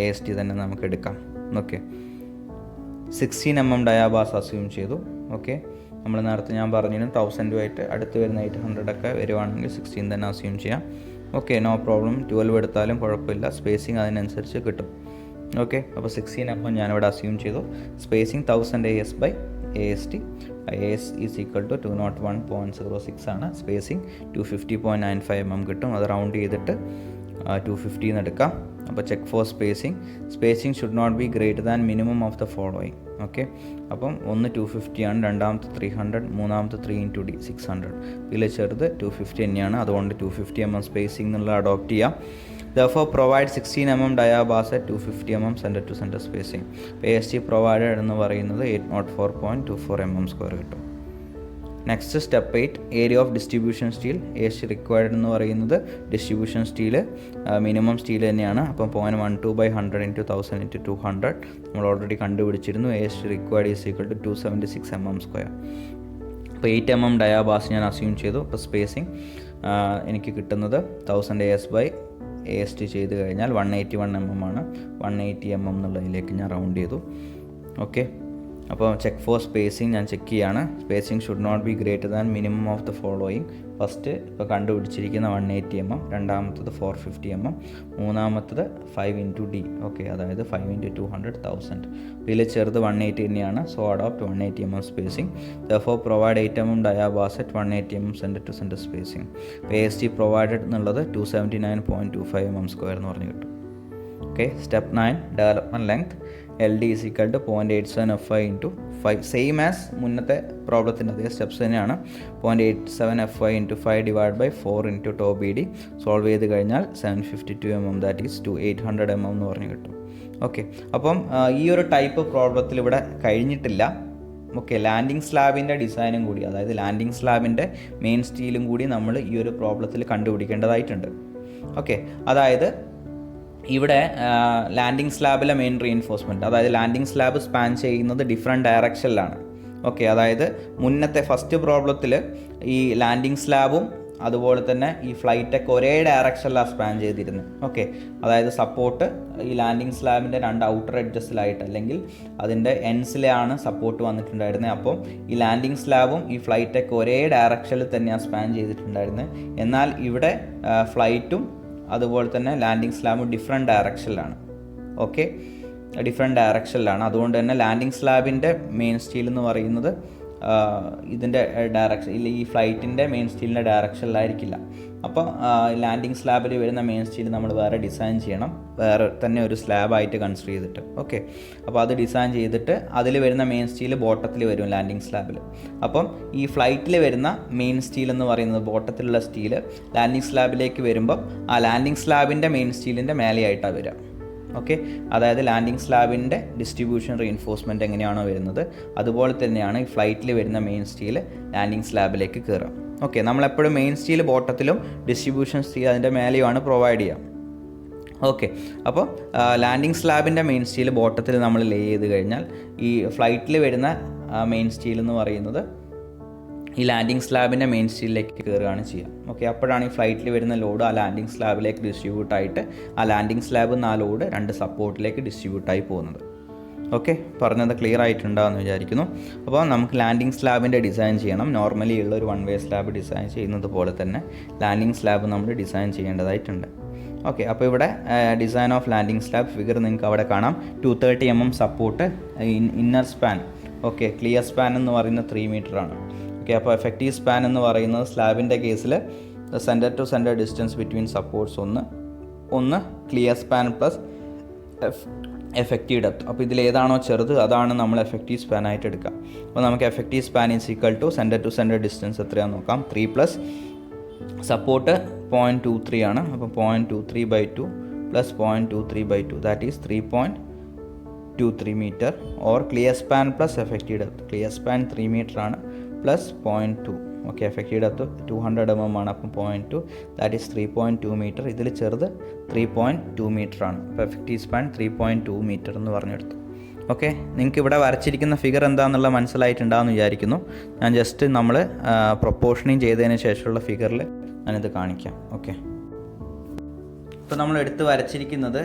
AST തന്നെ നമുക്ക് എടുക്കാം. ഓക്കെ, 16 mm ഡയാബാസ് അസ്യൂം ചെയ്തു. ഓക്കെ, നമ്മൾ നേരത്തെ ഞാൻ പറഞ്ഞിരുന്നു 1000 ആയിട്ട് അടുത്ത് വരുന്ന 800 ഒക്കെ വരുവാണെങ്കിൽ 16 തന്നെ അസ്യൂം ചെയ്യാം. Okay, no problem. 12 എടുത്താലും കുഴപ്പമില്ല, സ്പേസിങ് അതിനനുസരിച്ച് കിട്ടും. ഓക്കെ, അപ്പോൾ 16 mm ഞാനിവിടെ അസ്യൂം ചെയ്തു. Spacing 1000 AS/AST. AS is equal to 201.06 ആണ്. സ്പേസിങ് 250.95 mm കിട്ടും. അത് റൗണ്ട് ചെയ്തിട്ട് 250 എന്ന് എടുക്കാം. അപ്പോൾ check for spacing should not be greater than minimum of the following. Okay, അപ്പം ഒന്ന് 250 ആണ്, രണ്ടാമത്തെ 300, മൂന്നാമത്തെ 3 × D 600. ഇതിൽ ചെറുത് 250 തന്നെയാണ്. അതുകൊണ്ട് 250 mm സ്പേസിംഗ് എന്നുള്ള അഡോപ്റ്റ് ചെയ്യാം. Therefore provide 16 mm diabase at 250 mm center to center spacing. AST provided എന്ന് പറയുന്നത് 804.24 mm² കിട്ടും. Next step 8 area of distribution steel. AST required എന്ന് പറയുന്നത് ഡിസ്ട്രിബ്യൂഷൻ സ്റ്റീല് മിനിമം സ്റ്റീൽ തന്നെയാണ്. അപ്പം 0.12/100 × 1000 × 200 നമ്മൾ ഓൾറെഡി കണ്ടുപിടിച്ചിരുന്നു. AST required is equal to 276 mm². അപ്പോൾ 8 mm ഡയാബാസ് ഞാൻ അസ്യൂം ചെയ്തു. അപ്പോൾ സ്പേസിങ് എനിക്ക് കിട്ടുന്നത് 1000 AS/AST ചെയ്ത് കഴിഞ്ഞാൽ 181 mm ആണ്. 180 mm എന്നുള്ളതിലേക്ക് ഞാൻ റൗണ്ട് ചെയ്തു. ഓക്കെ, അപ്പോൾ ചെക്ക് ഫോർ സ്പേസിങ് ഞാൻ ചെക്ക് ചെയ്യാണ്. Spacing should not be greater than minimum of the following. First ഇപ്പോൾ കണ്ടുപിടിച്ചിരിക്കുന്ന 180 mm, രണ്ടാമത്തത് 450 mm, മൂന്നാമത്തത് 5 × D. ഓക്കെ, അതായത് 5 × 200 1000. ഇതിൽ ചെറുത് 180 തന്നെയാണ്. So adopt 180 mm spacing. Therefore provide 8 mm dia bars at 180 mm centre to centre spacing. AST provided എന്നുള്ളത് 279.25 mm² എന്ന് പറഞ്ഞ് കിട്ടും. Okay, step 9 development length. LD is equal to 0.87 FI × 5. Same as മുന്നത്തെ പ്രോബ്ലത്തിൻ്റെ അതേ സ്റ്റെപ്സ് തന്നെയാണ്. 0.87 FI × 5 divide by 4 × tau BD. Solve ചെയ്ത് കഴിഞ്ഞാൽ 752 mm, ദാറ്റ് ഈസ് 800 mm എന്ന് പറഞ്ഞ് കിട്ടും. ഓക്കെ, അപ്പം ഈ ഒരു ടൈപ്പ് പ്രോബ്ലത്തിൽ ഇവിടെ കഴിഞ്ഞിട്ടില്ല. ഓക്കെ, ലാൻഡിങ് സ്ലാബിൻ്റെ ഡിസൈനും കൂടി, അതായത് ലാൻഡിങ് സ്ലാബിൻ്റെ മെയിൻ സ്റ്റീലും കൂടി നമ്മൾ ഈ ഒരു പ്രോബ്ലത്തിൽ കണ്ടുപിടിക്കേണ്ടതായിട്ടുണ്ട്. ഓക്കെ, അതായത് ഇവിടെ ലാൻഡിങ് സ്ലാബിലെ മെയിൻ റീഇൻഫോഴ്സ്മെൻറ്റ്, അതായത് ലാൻഡിങ് സ്ലാബ് സ്പാൻ ചെയ്യുന്നത് ഡിഫറെൻറ്റ് ഡയറക്ഷനിലാണ്. ഓക്കെ, അതായത് മുന്നത്തെ ഫസ്റ്റ് പ്രോബ്ലത്തിൽ ഈ ലാൻഡിങ് സ്ലാബും അതുപോലെ തന്നെ ഈ ഫ്ലൈറ്റൊക്കെ ഒരേ ഡയറക്ഷനിലാണ് സ്പാൻ ചെയ്തിരുന്നത്. ഓക്കെ, അതായത് സപ്പോർട്ട് ഈ ലാൻഡിങ് സ്ലാബിൻ്റെ രണ്ട് ഔട്ടർ എഡ്ജസിലായിട്ട് അല്ലെങ്കിൽ അതിൻ്റെ എൻഡ്സിലാണ് സപ്പോർട്ട് വന്നിട്ടുണ്ടായിരുന്നത്. അപ്പം ഈ ലാൻഡിങ് സ്ലാബും ഈ ഫ്ലൈറ്റൊക്കെ ഒരേ ഡയറക്ഷനിൽ തന്നെയാണ് സ്പാൻ ചെയ്തിട്ടുണ്ടായിരുന്നത്. എന്നാൽ ഇവിടെ ഫ്ലൈറ്റും അതുപോലെ തന്നെ ലാൻഡിങ് സ്ലാബും ഡിഫറെൻറ്റ് ഡയറക്ഷനിലാണ്. ഓക്കെ, ഡിഫറെൻറ്റ് ഡയറക്ഷനിലാണ്. അതുകൊണ്ട് തന്നെ ലാൻഡിങ് സ്ലാബിൻ്റെ മെയിൻ സ്റ്റീൽ എന്ന് പറയുന്നത് ഇതിൻ്റെ ഡയറക്ഷൻ ഈ ഫ്ലൈറ്റിൻ്റെ മെയിൻ സ്റ്റീലിൻ്റെ ഡയറക്ഷനിലായിരിക്കില്ല. അപ്പോൾ ലാൻഡിങ് സ്ലാബിൽ വരുന്ന മെയിൻ സ്റ്റീൽ നമ്മൾ വേറെ ഡിസൈൻ ചെയ്യണം, വേറെ തന്നെ ഒരു സ്ലാബായിട്ട് കൺസിഡർ ചെയ്തിട്ട്. ഓക്കെ, അപ്പോൾ അത് ഡിസൈൻ ചെയ്തിട്ട് അതിൽ വരുന്ന മെയിൻ സ്റ്റീൽ ബോട്ടത്തിൽ വരും ലാൻഡിങ് സ്ലാബിൽ. അപ്പം ഈ ഫ്ലൈറ്റിൽ വരുന്ന മെയിൻ സ്റ്റീൽ എന്ന് പറയുന്നത് ബോട്ടത്തിലുള്ള സ്റ്റീൽ ലാൻഡിങ് സ്ലാബിലേക്ക് വരുമ്പം ആ ലാൻഡിങ് സ്ലാബിൻ്റെ മെയിൻ സ്റ്റീലിൻ്റെ മേലെയായിട്ടാണ് വരിക. ഓക്കെ, അതായത് ലാൻഡിങ് സ്ലാബിൻ്റെ ഡിസ്ട്രിബ്യൂഷൻ റീഇൻഫോഴ്സ്മെൻറ്റ് എങ്ങനെയാണോ വരുന്നത് അതുപോലെ തന്നെയാണ് ഈ ഫ്ലൈറ്റിൽ വരുന്ന മെയിൻ സ്റ്റീൽ ലാൻഡിങ് സ്ലാബിലേക്ക് കയറുക. ഓക്കെ, നമ്മളെപ്പോഴും മെയിൻ സ്റ്റീൽ ബോട്ടത്തിലും ഡിസ്ട്രിബ്യൂഷൻ സ്റ്റീൽ അതിൻ്റെ മേലെയുമാണ് പ്രൊവൈഡ് ചെയ്യുക. ഓക്കെ, അപ്പോൾ ലാൻഡിങ് സ്ലാബിൻ്റെ മെയിൻ സ്റ്റീൽ ബോട്ടത്തിൽ നമ്മൾ ലേ ചെയ്ത് കഴിഞ്ഞാൽ ഈ ഫ്ലൈറ്റിൽ വരുന്ന മെയിൻ സ്റ്റീൽ എന്ന് പറയുന്നത് ഈ ലാൻഡിങ് സ്ലാബിൻ്റെ മെയിൻ സ്റ്റീലിലേക്ക് കയറുകയാണ് ചെയ്യുക. ഓക്കെ, അപ്പോഴാണ് ഈ ഫ്ലൈറ്റിൽ വരുന്ന ലോഡ് ആ ലാൻഡിങ് സ്ലാബിലേക്ക് ഡിസ്ട്രിബ്യൂട്ടായിട്ട് ആ ലാൻഡിങ് സ്ലാബിൽ നിന്ന് ആ ലോഡ് രണ്ട് സപ്പോർട്ടിലേക്ക് ഡിസ്ട്രിബ്യൂട്ടായി പോകുന്നത്. ഓക്കെ, പറഞ്ഞത് ക്ലിയർ ആയിട്ടുണ്ടാകുമെന്ന് വിചാരിക്കുന്നു. അപ്പോൾ നമുക്ക് ലാൻഡിങ് സ്ലാബിൻ്റെ ഡിസൈൻ ചെയ്യണം. നോർമലി ഉള്ള ഒരു 1 വേ സ്ലാബ് ഡിസൈൻ ചെയ്യുന്നത് പോലെ തന്നെ ലാൻഡിങ് സ്ലാബ് നമ്മൾ ഡിസൈൻ ചെയ്യേണ്ടതായിട്ടുണ്ട്. ഓക്കെ, അപ്പോൾ ഇവിടെ design of landing slab figure നിങ്ങൾക്ക് അവിടെ കാണാം. 230 mm support, inner span, okay, clear span എന്ന് പറയുന്നത് 3 മീറ്ററാണ്. ഓക്കെ, അപ്പോൾ എഫക്റ്റീവ് സ്പാൻ എന്ന് പറയുന്നത് സ്ലാബിൻ്റെ കേസിൽ centre to centre distance between supports ഒന്ന് clear span plus effective depth. അപ്പോൾ ഇതിലേതാണോ ചെറുത് അതാണ് നമ്മൾ എഫക്റ്റീവ് സ്പാൻ ആയിട്ട് എടുക്കുക. അപ്പോൾ നമുക്ക് effective span is equal to centre distance എത്രയാണെന്ന് നോക്കാം. 3 പ്ലസ് സപ്പോർട്ട് 0.23 ആണ്. അപ്പോൾ 0.23/2 plus 0.23/2 that is 3.23 metre. Or clear span plus effective depth. Clear span 3 metre ആണ് plus 0.2. Okay, effective depth 200 mm ആണ്. അപ്പം 0.2 ദാറ്റ് ഈസ് 3.2 മീറ്റർ. ഇതിൽ ചെറുത് 3.2 മീറ്റർ ആണ്. അപ്പോൾ എഫക്റ്റീവ് സ്പാൻ 3.2 മീറ്റർ എന്ന് പറഞ്ഞെടുത്തു. ഓക്കെ, നിങ്ങൾക്ക് ഇവിടെ വരച്ചിരിക്കുന്ന ഫിഗർ എന്താണെന്നുള്ള മനസ്സിലായിട്ടുണ്ടാകുമെന്ന് വിചാരിക്കുന്നു. ഞാൻ ജസ്റ്റ് നമ്മൾ പ്രൊപ്പോർഷനിങ് ചെയ്തതിന് ശേഷമുള്ള ഫിഗറിൽ ഞാനിത് കാണിക്കാം. ഓക്കെ, ഇപ്പോൾ നമ്മൾ എടുത്ത് വരച്ചിരിക്കുന്നത്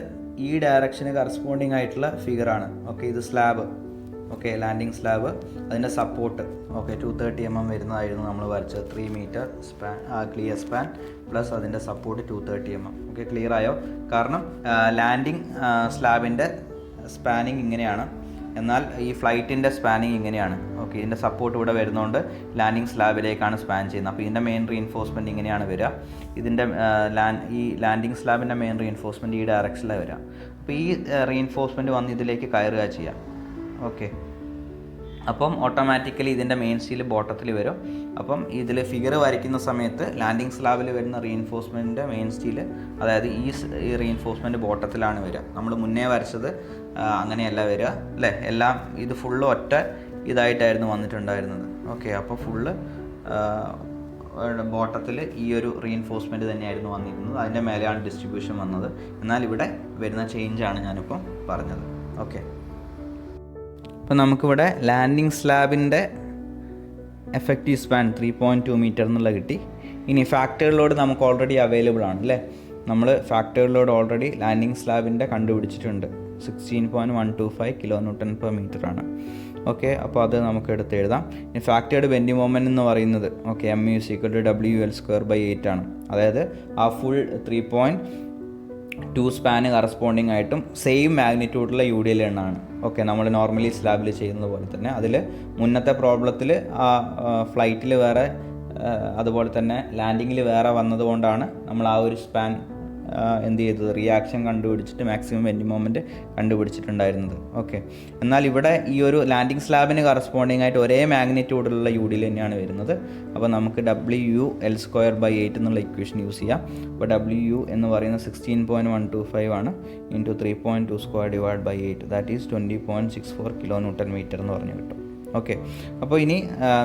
ഈ ഡയറക്ഷന് കറസ്പോണ്ടിങ് ആയിട്ടുള്ള ഫിഗറാണ്. ഓക്കെ, ഇത് സ്ലാബ്, ഓക്കെ, ലാൻഡിങ് സ്ലാബ്, അതിൻ്റെ സപ്പോർട്ട്, ഓക്കെ, 230 mm വരുന്നതായിരുന്നു നമ്മൾ വരച്ചത്. 3 metre span, clear span plus അതിൻ്റെ സപ്പോർട്ട് 230 mm. ഓക്കെ, ക്ലിയർ ആയോ? കാരണം ലാൻഡിങ് സ്ലാബിൻ്റെ സ്പാനിങ് ഇങ്ങനെയാണ്, എന്നാൽ ഈ ഫ്ലൈറ്റിൻ്റെ സ്പാനിങ് ഇങ്ങനെയാണ്. ഓക്കെ, ഇതിൻ്റെ സപ്പോർട്ട് ഇവിടെ വരുന്നതുകൊണ്ട് ലാൻഡിങ് സ്ലാബിലേക്കാണ് സ്പാൻ ചെയ്യുന്നത്. അപ്പോൾ ഇതിൻ്റെ മെയിൻ റീഇൻഫോഴ്സ്മെൻറ്റ് ഇങ്ങനെയാണ് വരിക. ഇതിൻ്റെ ഈ ലാൻഡിങ് സ്ലാബിൻ്റെ മെയിൻ റീഇൻഫോഴ്സ്മെൻറ്റ് ഈ ഡയറക്ഷനിലാണ് വരിക. അപ്പോൾ ഈ റീഇൻഫോഴ്സ്മെൻറ്റ് വന്ന് ഇതിലേക്ക് കയറുക ചെയ്യാം. ഓക്കെ, അപ്പം ഓട്ടോമാറ്റിക്കലി ഇതിൻ്റെ മെയിൻ സ്റ്റീൽ ബോട്ടത്തിൽ വരും. അപ്പം ഇതിൽ ഫിഗർ വരയ്ക്കുന്ന സമയത്ത് ലാൻഡിങ് സ്ലാബിൽ വരുന്ന റീഇൻഫോഴ്സ്മെൻറ്റിൻ്റെ മെയിൻ സ്റ്റീൽ, അതായത് ഈ റീഇൻഫോഴ്സ്മെൻറ്റ് ബോട്ടത്തിലാണ് വരിക. നമ്മൾ മുന്നേ വരച്ചത് അങ്ങനെയല്ല വരിക അല്ലേ. എല്ലാം ഇത് ഫുള്ള് ഒറ്റ ഇതായിട്ടായിരുന്നു വന്നിട്ടുണ്ടായിരുന്നത്. ഓക്കെ, അപ്പോൾ ഫുള്ള് ബോട്ടത്തിൽ ഈ ഒരു റീഇൻഫോഴ്സ്മെൻറ്റ് തന്നെയായിരുന്നു വന്നിരുന്നത്. അതിൻ്റെ മേലെയാണ് ഡിസ്ട്രിബ്യൂഷൻ വന്നത്. എന്നാൽ ഇവിടെ വരുന്ന ചേഞ്ചാണ് ഞാനിപ്പം പറഞ്ഞത്. ഓക്കെ, അപ്പോൾ നമുക്കിവിടെ ലാൻഡിംഗ് സ്ലാബിൻ്റെ എഫക്റ്റീവ് സ്പാൻ 3.2 മീറ്റർ എന്നുള്ള കിട്ടി. ഇനി ഫാക്ടറി ലോഡ് നമുക്ക് ഓൾറെഡി അവൈലബിൾ ആണ് അല്ലേ. നമ്മൾ ഫാക്ടറി ലോഡ് ഓൾറെഡി ലാൻഡിംഗ് സ്ലാബിൻ്റെ കണ്ടുപിടിച്ചിട്ടുണ്ട്. 16.125 kN/m ആണ്. ഓക്കെ, അപ്പോൾ അത് നമുക്ക് എടുത്ത് എഴുതാം. ഇനി ഫാക്ടറിയുടെ ബെൻഡിങ് മൊമെൻറ്റ് എന്ന് പറയുന്നത് ഓക്കെ MU = WL²/8 ആണ്. അതായത് ആ ഫുൾ 3.2 സ്പാന് കറസ്പോണ്ടിങ് ആയിട്ടും സെയിം മാഗ്നിറ്റ്യൂഡിലുള്ള UDL എണ്ണമാണ്. ഓക്കെ, നമ്മൾ നോർമലി സ്ലാബിൽ ചെയ്യുന്നത് പോലെ തന്നെ. അതിൽ മുന്നത്തെ പ്രോബ്ലത്തിൽ ആ ഫ്ലൈറ്റിൽ വേറെ അതുപോലെ തന്നെ ലാൻഡിങ്ങിൽ വേറെ വന്നതുകൊണ്ടാണ് നമ്മൾ ആ ഒരു സ്പാൻ എന്ത് ചെയ്തത്, റിയാക്ഷൻ കണ്ടുപിടിച്ചിട്ട് മാക്സിമം ബെൻഡിങ് മൊമെൻറ്റ് കണ്ടുപിടിച്ചിട്ടുണ്ടായിരുന്നത്. ഓക്കെ, എന്നാൽ ഇവിടെ ഈ ഒരു ലാൻഡിങ് സ്ലാബിന് കറസ്പോണ്ടിങ് ആയിട്ട് ഒരേ മാഗ്നിറ്റ്യൂഡിലുള്ള UDL തന്നെയാണ് വരുന്നത്. അപ്പോൾ നമുക്ക് WL²/8 എന്നുള്ള ഇക്വേഷൻ യൂസ് ചെയ്യാം. അപ്പോൾ WU എന്ന് പറയുന്നത് 16.125 ആണ് ഇൻറ്റു 3.2² ദാറ്റ് ഈസ് 20.64 kN/m എന്ന് പറഞ്ഞു കിട്ടും. ഓക്കെ, അപ്പോൾ ഇനി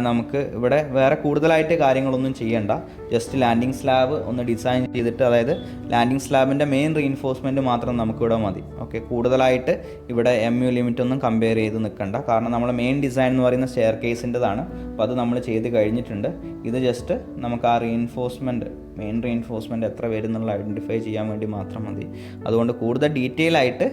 നമുക്ക് ഇവിടെ വേറെ കൂടുതലായിട്ട് കാര്യങ്ങളൊന്നും ചെയ്യേണ്ട. ജസ്റ്റ് ലാൻഡിംഗ് സ്ലാബ് ഒന്ന് ഡിസൈൻ ചെയ്തിട്ട്, അതായത് ലാൻഡിംഗ് സ്ലാബിൻ്റെ മെയിൻ റീഇൻഫോഴ്സ്മെൻറ്റ് മാത്രം നമുക്കിവിടെ മതി. ഓക്കെ, കൂടുതലായിട്ട് ഇവിടെ MU ലിമിറ്റ് ഒന്നും കമ്പയർ ചെയ്ത് നിൽക്കണ്ട. കാരണം നമ്മൾ മെയിൻ ഡിസൈൻ എന്ന് പറയുന്ന സ്റ്റെയർ കേസിൻ്റെതാണ്. അപ്പോൾ അത് നമ്മൾ ചെയ്ത് കഴിഞ്ഞിട്ടുണ്ട്. ഇത് ജസ്റ്റ് നമുക്ക് ആ മെയിൻ റീഇൻഫോഴ്സ്മെൻറ്റ് എത്ര വരും എന്നുള്ള ഐഡൻറ്റിഫൈ ചെയ്യാൻ വേണ്ടി മാത്രം മതി. അതുകൊണ്ട് കൂടുതൽ ഡീറ്റെയിൽ ആയിട്ട്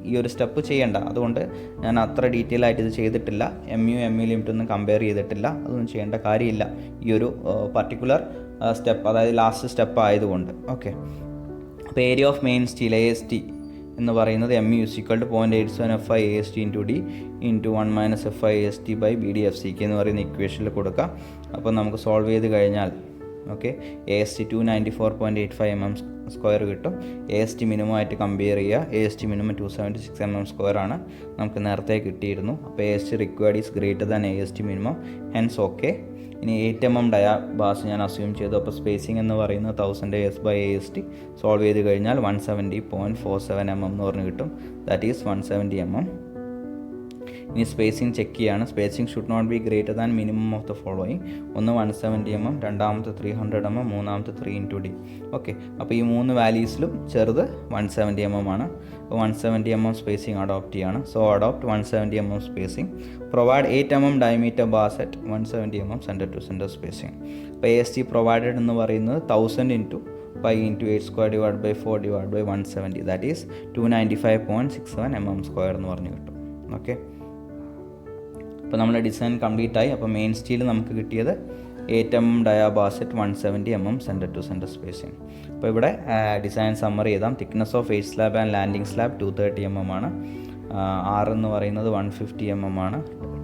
ഈ ഒരു സ്റ്റെപ്പ് ചെയ്യേണ്ട. അതുകൊണ്ട് ഞാൻ അത്ര ഡീറ്റെയിൽ ആയിട്ട് ഇത് ചെയ്തിട്ടില്ല. MU ലിമിറ്റ് ഒന്നും കമ്പയർ ചെയ്തിട്ടില്ല. അതൊന്നും ചെയ്യേണ്ട കാര്യമില്ല ഈ ഒരു പർട്ടിക്കുലർ സ്റ്റെപ്പ്, അതായത് ലാസ്റ്റ് സ്റ്റെപ്പ് ആയതുകൊണ്ട്. ഓക്കെ, അപ്പോൾ area of main steel AST എന്ന് പറയുന്നത് MU = 0.87 FI AST × D × 1 - FI AST/BD FCK എന്ന് പറയുന്ന ഇക്വേഷനിൽ കൊടുക്കുക. അപ്പോൾ നമുക്ക് സോൾവ് ചെയ്ത് കഴിഞ്ഞാൽ ഓക്കെ AST 294.85 mm² കിട്ടും. AST മിനിമം ആയിട്ട് കമ്പയർ ചെയ്യുക. AST മിനിമം 276 mm² ആണ് നമുക്ക് നേരത്തെ കിട്ടിയിരുന്നു. അപ്പോൾ AST required is greater than AST minimum, hence okay. ഇനി 8 mm ഡയാബാസ് ഞാൻ അസ്യൂം ചെയ്തു. അപ്പോൾ സ്പേസിംഗ് എന്ന് പറയുന്നത് 1000 AS/AST സോൾവ് ചെയ്ത് കഴിഞ്ഞാൽ 170.47 mm എന്ന് പറഞ്ഞ് കിട്ടും. That is 170 mm. ഇനി സ്പേസിംഗ് ചെക്ക് ചെയ്യാണ്. Spacing should not be greater than minimum of the following. ഒന്ന് 170 mm, രണ്ടാമത്തെ 300 mm, മൂന്നാമത്തെ 3 × D. ഓക്കെ, അപ്പോൾ ഈ 3 വാല്യൂസിലും ചെറുത് 170 mm ആണ്. അപ്പോൾ 170 mm സ്പേസിംഗ് അഡോപ്റ്റ് ചെയ്യാണ്. So adopt 170 mm spacing. Provide 8 mm diameter bars at 170 mm centre to centre spacing. അപ്പോൾ AST പ്രൊവൈഡഡ് എന്ന് പറയുന്നത് 1000 × pi × 8² / 4/170 ദാറ്റ് ഈസ് 295.67 mm² എന്ന് പറഞ്ഞു കിട്ടും. ഓക്കെ, അപ്പോൾ നമ്മുടെ ഡിസൈൻ കംപ്ലീറ്റ് ആയി. അപ്പോൾ മെയിൻ സ്റ്റീൽ നമുക്ക് കിട്ടിയത് 8 mm dia bars at 170 mm centre to centre spacing. അപ്പോൾ ഇവിടെ ഡിസൈൻ സമ്മറി ചെയ്താം. Thickness of waist slab and landing slab 230 mm ആണ്. R എന്ന് പറയുന്നത് 150 mm ആണ്.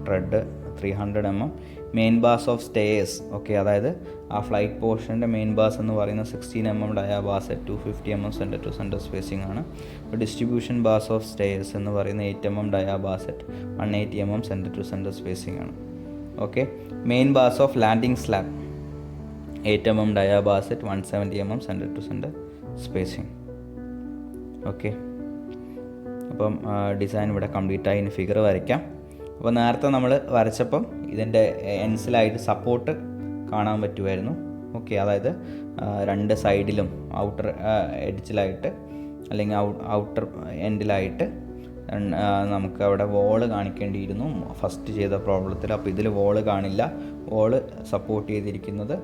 Tread 300 mm. Main bars of stairs, okay, അതായത് ആ ഫ്ലൈറ്റ് പോർഷൻ്റെ മെയിൻ ബാസ് എന്ന് പറയുന്നത് 16 mm dia bars at 250 mm centre to centre spacing ആണ്. ഡിസ്ട്രിബ്യൂഷൻ ബാസ് ഓഫ് സ്റ്റേയേഴ്സ് എന്ന് പറയുന്നത് 8 mm dia bars at 180 mm centre to centre spacing ആണ്. Okay, main bars of landing slab 8 mm dia bars at 170 mm centre to centre spacing. Okay, അപ്പം design ഇവിടെ complete ആയി. ഇനി figure വരയ്ക്കാം. അപ്പോൾ നേരത്തെ നമ്മൾ വരച്ചപ്പം ഇതിൻ്റെ എൻസിലായിട്ട് സപ്പോർട്ട് കാണാൻ പറ്റുമായിരുന്നു. ഓക്കെ, അതായത് രണ്ട് സൈഡിലും ഔട്ടർ എഡ്ജിലായിട്ട് അല്ലെങ്കിൽ ഔട്ടർ എൻഡിലായിട്ട് നമുക്ക് അവിടെ വോള് കാണിക്കേണ്ടിയിരുന്നു ഫസ്റ്റ് ചെയ്ത പ്രോബ്ലത്തിൽ. അപ്പോൾ ഇതിൽ വോള് കാണില്ല. വോള് സപ്പോർട്ട് ചെയ്തിരിക്കുന്നത്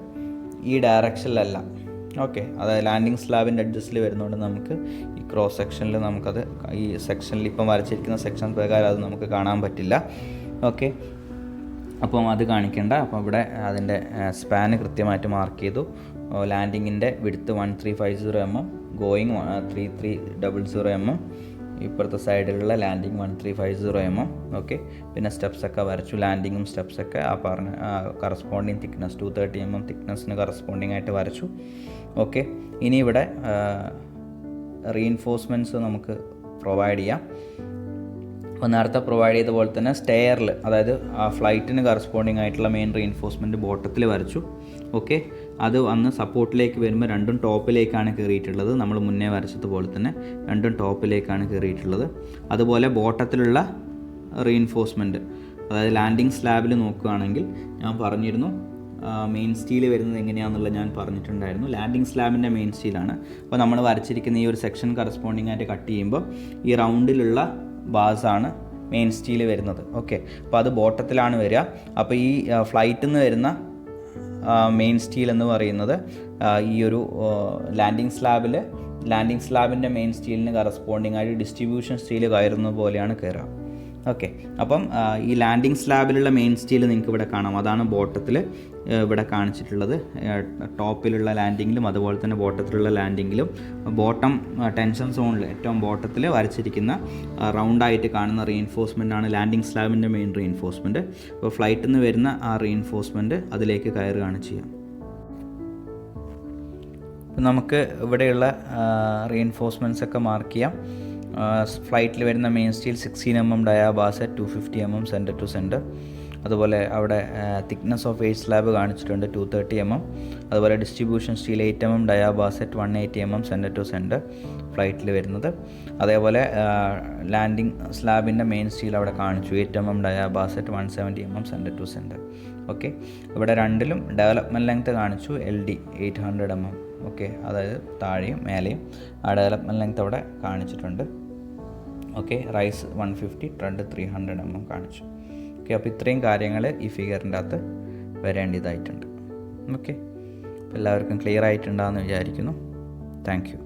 ഈ ഡയറക്ഷനിലല്ല. ഓക്കെ, അതായത് ലാൻഡിംഗ് സ്ലാബിൻ്റെ അഡ്ജസ്റ്റിൽ വരുന്നതുകൊണ്ട് നമുക്ക് ഈ ക്രോസ് സെക്ഷനിൽ നമുക്കത് ഈ സെക്ഷനിൽ ഇപ്പം വരച്ചിരിക്കുന്ന സെക്ഷൻ പ്രകാരം അത് നമുക്ക് കാണാൻ പറ്റില്ല. ഓക്കെ, അപ്പം അത് കാണിക്കേണ്ട. അപ്പോൾ ഇവിടെ അതിൻ്റെ സ്പാന് കൃത്യമായിട്ട് മാർക്ക് ചെയ്തു. ലാൻഡിങ്ങിൻ്റെ വിഡ്ത്ത് 1350 mm, ഗോയിങ് 3300 mm, ഇപ്പുറത്തെ സൈഡിലുള്ള ലാൻഡിങ് 1350 mm. ഓക്കെ, പിന്നെ സ്റ്റെപ്സൊക്കെ വരച്ചു. ലാൻഡിങ്ങും സ്റ്റെപ്സൊക്കെ ആ പറഞ്ഞ കറസ്പോണ്ടിങ് തിക്നെസ് 230 mm തിക്നെസ്സിന് കറസ്പോണ്ടിങ് ആയിട്ട് വരച്ചു. ഓക്കെ, ഇനി ഇവിടെ റീഇൻഫോഴ്സ്മെൻറ്റ്സ് നമുക്ക് പ്രൊവൈഡ് ചെയ്യാം. അപ്പോൾ നേരത്തെ പ്രൊവൈഡ് ചെയ്ത പോലെ തന്നെ സ്റ്റെയറിൽ, അതായത് ആ ഫ്ലൈറ്റിന് കറസ്പോണ്ടിങ് ആയിട്ടുള്ള മെയിൻ റീഇൻഫോഴ്സ്മെൻറ്റ് ബോട്ടത്തിൽ വരച്ചു. ഓക്കെ, അത് അന്ന് സപ്പോർട്ടിലേക്ക് വരുമ്പോൾ രണ്ടും ടോപ്പിലേക്കാണ് കയറിയിട്ടുള്ളത്. നമ്മൾ മുന്നേ വരച്ചതുപോലെ തന്നെ രണ്ടും ടോപ്പിലേക്കാണ് കയറിയിട്ടുള്ളത്. അതുപോലെ ബോട്ടത്തിലുള്ള റീഇൻഫോഴ്സ്മെൻറ്റ്, അതായത് ലാൻഡിംഗ് സ്ലാബിൽ നോക്കുകയാണെങ്കിൽ ഞാൻ പറഞ്ഞിരുന്നു മെയിൻ സ്റ്റീൽ വരുന്നത് എങ്ങനെയാണെന്നുള്ളത് ഞാൻ പറഞ്ഞിട്ടുണ്ടായിരുന്നു. ലാൻഡിംഗ് സ്ലാബിൻ്റെ മെയിൻ സ്റ്റീലാണ്. അപ്പോൾ നമ്മൾ വരച്ചിരിക്കുന്ന ഈ ഒരു സെക്ഷൻ കറസ്പോണ്ടിങ് ആയിട്ട് കട്ട് ചെയ്യുമ്പോൾ ഈ റൗണ്ടിലുള്ള ബാസാണ് മെയിൻ സ്റ്റീൽ വരുന്നത്. ഓക്കെ, അപ്പോൾ അത് ബോട്ടത്തിലാണ് വരിക. അപ്പോൾ ഈ ഫ്ലൈറ്റിൽ നിന്ന് വരുന്ന മെയിൻ സ്റ്റീൽ എന്ന് പറയുന്നത് ഈ ഒരു ലാൻഡിംഗ് സ്ലാബിൻ്റെ മെയിൻ സ്റ്റീലിന് കറസ്പോണ്ടിങ് ആയിട്ട് ഡിസ്ട്രിബ്യൂഷൻ സ്റ്റീൽ കയറുന്ന പോലെയാണ് കയറുക. ഓക്കെ, അപ്പം ഈ ലാൻഡിംഗ് സ്ലാബിലുള്ള മെയിൻ സ്റ്റീൽ നിങ്ങൾക്ക് ഇവിടെ കാണാം. അതാണ് ബോട്ടത്തിൽ ഇവിടെ കാണിച്ചിട്ടുള്ളത്. ടോപ്പിലുള്ള ലാൻഡിങ്ങിലും അതുപോലെ തന്നെ ബോട്ടത്തിലുള്ള ലാൻഡിങ്ങിലും ബോട്ടം ടെൻഷൻ സോണിൽ ഏറ്റവും ബോട്ടത്തിൽ വരച്ചിരിക്കുന്ന റൗണ്ടായിട്ട് കാണുന്ന റീഇൻഫോഴ്സ്മെൻ്റ് ആണ് ലാൻഡിംഗ് സ്ലാബിൻ്റെ മെയിൻ റീഇൻഫോഴ്സ്മെൻറ്റ്. അപ്പോൾ ഫ്ലൈറ്റിൽ നിന്ന് വരുന്ന ആ റീഇൻഫോഴ്സ്മെൻറ്റ് അതിലേക്ക് കയറുകയാണ് ചെയ്യുക. നമുക്ക് ഇവിടെയുള്ള റീഇൻഫോഴ്സ്മെൻറ്റ്സ് ഒക്കെ മാർക്ക് ചെയ്യാം. ഫ്ലൈറ്റിൽ വരുന്ന main steel 16 mm dia bars at 250 mm centre to centre. അതുപോലെ അവിടെ തിക്നെസ് ഓഫ് എയ്റ്റ് സ്ലാബ് കാണിച്ചിട്ടുണ്ട് 230 mm. അതുപോലെ distribution steel 8 mm dia bars at 180 mm centre to centre ഫ്ലൈറ്റിൽ വരുന്നത്. അതേപോലെ ലാൻഡിംഗ് സ്ലാബിൻ്റെ മെയിൻ സ്റ്റീൽ അവിടെ കാണിച്ചു 8 mm dia bars at 170 mm centre to centre. Okay, ഇവിടെ രണ്ടിലും ഡെവലപ്മെൻറ്റ് ലെങ്ത് കാണിച്ചു LD 800 mm. ഓക്കെ, അതായത് താഴെയും മേലെയും ആ ഡെവലപ്മെൻറ്റ് ലെങ്ത് അവിടെ കാണിച്ചിട്ടുണ്ട്. ഓക്കെ, റൈസ് 150, ട്രെഡ് 300 mm കാണിച്ചു. ഓക്കെ, അപ്പോൾ ഇത്രയും കാര്യങ്ങൾ ഈ ഫിഗറിൻ്റെ അകത്ത് വരേണ്ടതായിട്ടുണ്ട്. ഓക്കെ, എല്ലാവർക്കും ക്ലിയർ ആയിട്ടുണ്ടാകുമെന്ന് വിചാരിക്കുന്നു. Thank you.